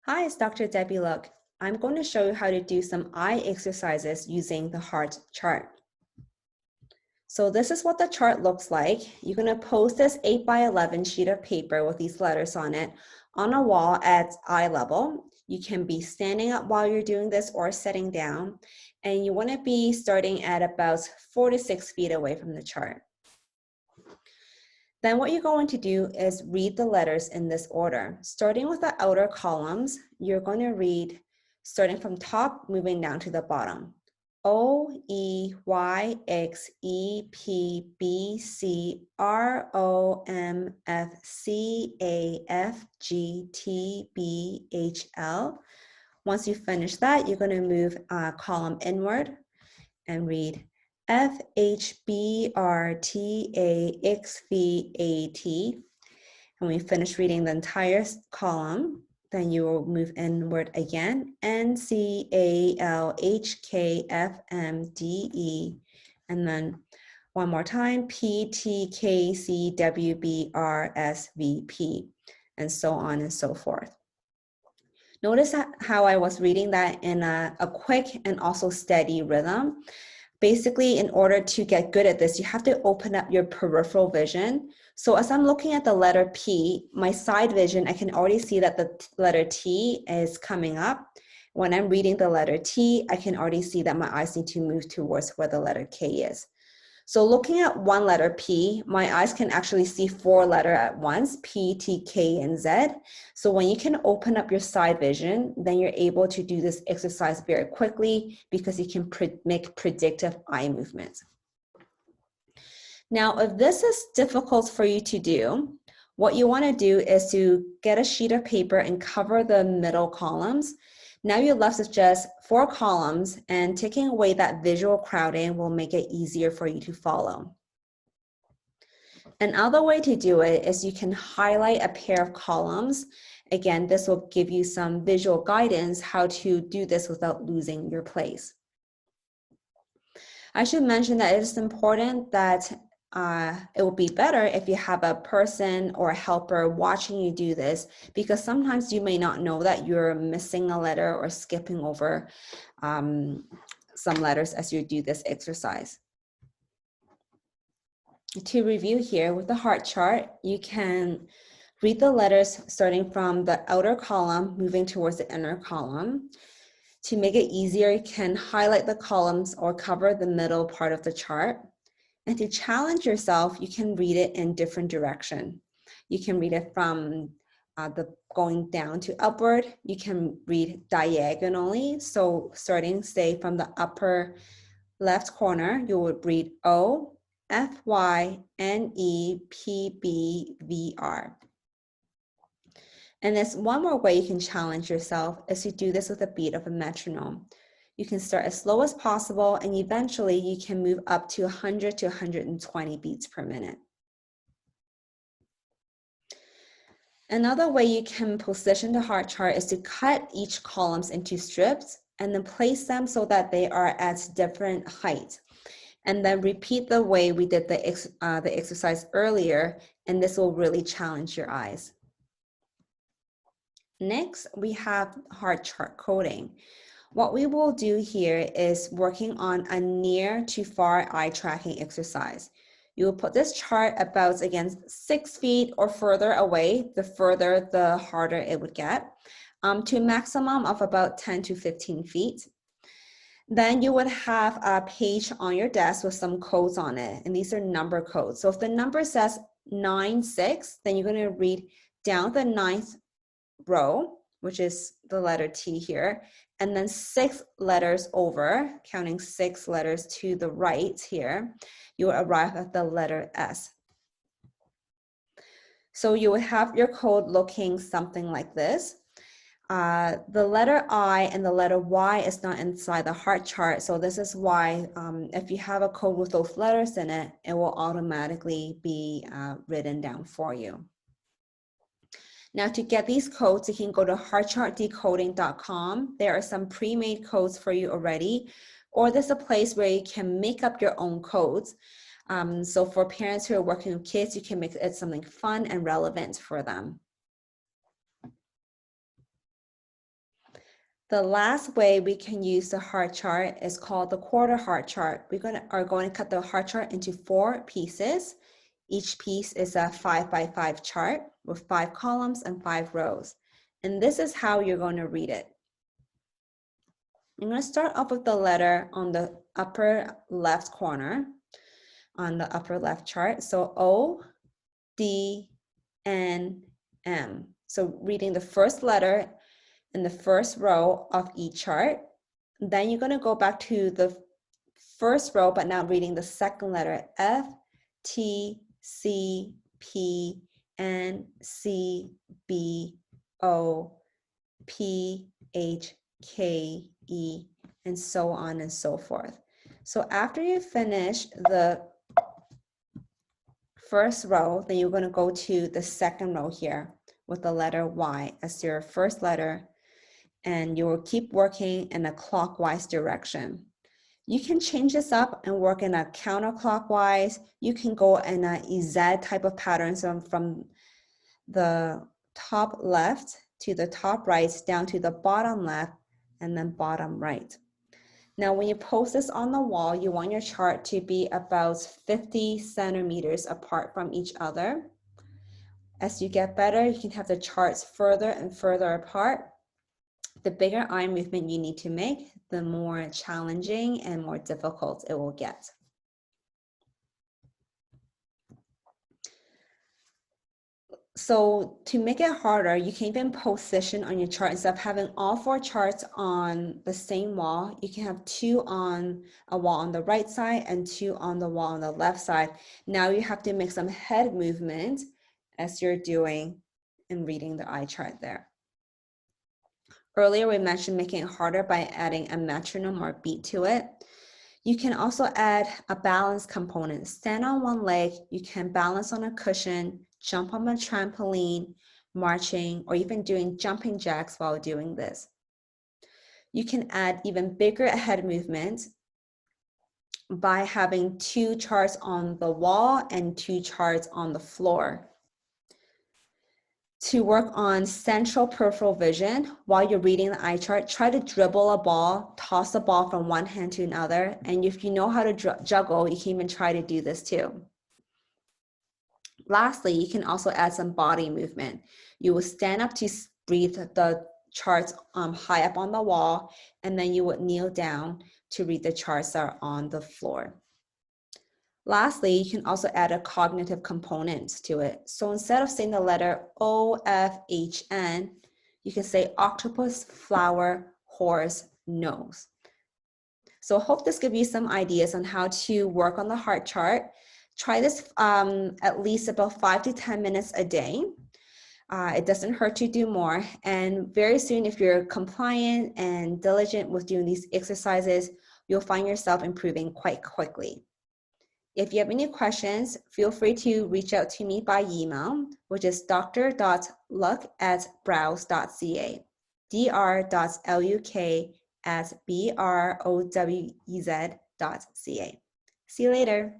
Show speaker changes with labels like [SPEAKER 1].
[SPEAKER 1] Hi, it's Dr. Debbie Look. I'm going to show you how to do some eye exercises using the Hart chart. So this is what the chart looks like. You're going to post this 8 by 11 sheet of paper with these letters on it on a wall at eye level. You can be standing up while you're doing this or sitting down. And you want to be starting at about 4 to 6 feet away from the chart. Then what you're going to do is read the letters in this order. Starting with the outer columns, you're going to read starting from top, moving down to the bottom. O, E, Y, X, E, P, B, C, R, O, M, F, C, A, F, G, T, B, H, L. Once you finish that, you're going to move column inward and read F, H, B, R, T, A, X, V, A, T. And we finish reading the entire column. Then you will move inward again, N, C, A, L, H, K, F, M, D, E. And then one more time, P, T, K, C, W, B, R, S, V, P, and so on and so forth. Notice how I was reading that in a quick and also steady rhythm. Basically, in order to get good at this, you have to open up your peripheral vision. So as I'm looking at the letter P, my side vision, I can already see that the letter T is coming up. When I'm reading the letter T, I can already see that my eyes need to move towards where the letter K is. So looking at one letter P, my eyes can actually see 4 letters at once, P, T, K, and Z. So when you can open up your side vision, then you're able to do this exercise very quickly because you can make predictive eye movements. Now, if this is difficult for you to do, what you want to do is to get a sheet of paper and cover the middle columns. Now you're left with just 4 columns, and taking away that visual crowding will make it easier for you to follow. Another way to do it is you can highlight a pair of columns. Again, this will give you some visual guidance how to do this without losing your place. I should mention that it is important that it will be better if you have a person or a helper watching you do this, because sometimes you may not know that you're missing a letter or skipping over some letters as you do this exercise. To review here with the Hart chart, you can read the letters starting from the outer column, moving towards the inner column. To make it easier, you can highlight the columns or cover the middle part of the chart. And to challenge yourself, you can read it in different direction. You can read it from the going down to upward. You can read diagonally. So starting, say, from the upper left corner, you would read O, F, Y, N, E, P, B, V, R. And there's one more way you can challenge yourself is to do this with a beat of a metronome. You can start as slow as possible, and eventually you can move up to 100 to 120 beats per minute. Another way you can position the Hart chart is to cut each columns into strips and then place them so that they are at different heights. And then repeat the way we did the exercise earlier, and this will really challenge your eyes. Next, we have Hart chart coding. What we will do here is working on a near to far eye tracking exercise. You will put this chart about, again, 6 feet or further away. The further, the harder it would get, to a maximum of about 10 to 15 feet. Then you would have a page on your desk with some codes on it, and these are number codes. So if the number says 9-6, then you're going to read down the 9th row, which is the letter T here, and then 6 letters over, counting 6 letters to the right here, you will arrive at the letter S. So you would have your code looking something like this. The letter I and the letter Y is not inside the Hart chart, so this is why if you have a code with those letters in it, it will automatically be written down for you. Now to get these codes, you can go to hartchartdecoding.com. There are some pre-made codes for you already, or there's a place where you can make up your own codes. So for parents who are working with kids, you can make it something fun and relevant for them. The last way we can use the Hart chart is called the quarter Hart chart. We are going to cut the Hart chart into 4 pieces. Each piece is a 5 by 5 chart with 5 columns and 5 rows. And this is how you're going to read it. I'm going to start off with the letter on the upper left corner on the upper left chart. So O, D, N, M. So reading the first letter in the first row of each chart. Then you're going to go back to the first row, but now reading the second letter, F, T, C, P, N, C, B, O, P, H, K, E, and so on and so forth. So after you finish the first row, then you're going to go to the second row here with the letter Y as your first letter, and you will keep working in a clockwise direction. You can change this up and work in a counterclockwise. You can go in a Z type of pattern, so from the top left to the top right, down to the bottom left, and then bottom right. Now, when you post this on the wall, you want your chart to be about 50 centimeters apart from each other. As you get better, you can have the charts further and further apart. The bigger eye movement you need to make, the more challenging and more difficult it will get. So to make it harder, you can even position on your chart. Instead of having all 4 charts on the same wall, you can have 2 on a wall on the right side and 2 on the wall on the left side. Now you have to make some head movement as you're doing and reading the eye chart there. Earlier, we mentioned making it harder by adding a metronome or beat to it. You can also add a balance component. Stand on one leg, you can balance on a cushion, jump on a trampoline, marching, or even doing jumping jacks while doing this. You can add even bigger head movement by having 2 charts on the wall and 2 charts on the floor. To work on central peripheral vision while you're reading the eye chart, try to dribble a ball, toss a ball from one hand to another. And if you know how to juggle, you can even try to do this too. Lastly, you can also add some body movement. You will stand up to read the charts high up on the wall, and then you would kneel down to read the charts that are on the floor. Lastly, you can also add a cognitive component to it. So instead of saying the letter O, F, H, N, you can say octopus, flower, horse, nose. So I hope this gives you some ideas on how to work on the Hart chart. Try this at least about 5 to 10 minutes a day. It doesn't hurt to do more. And very soon, if you're compliant and diligent with doing these exercises, you'll find yourself improving quite quickly. If you have any questions, feel free to reach out to me by email, which is dr.luck@browse.ca, dr.luk@browez.ca. See you later.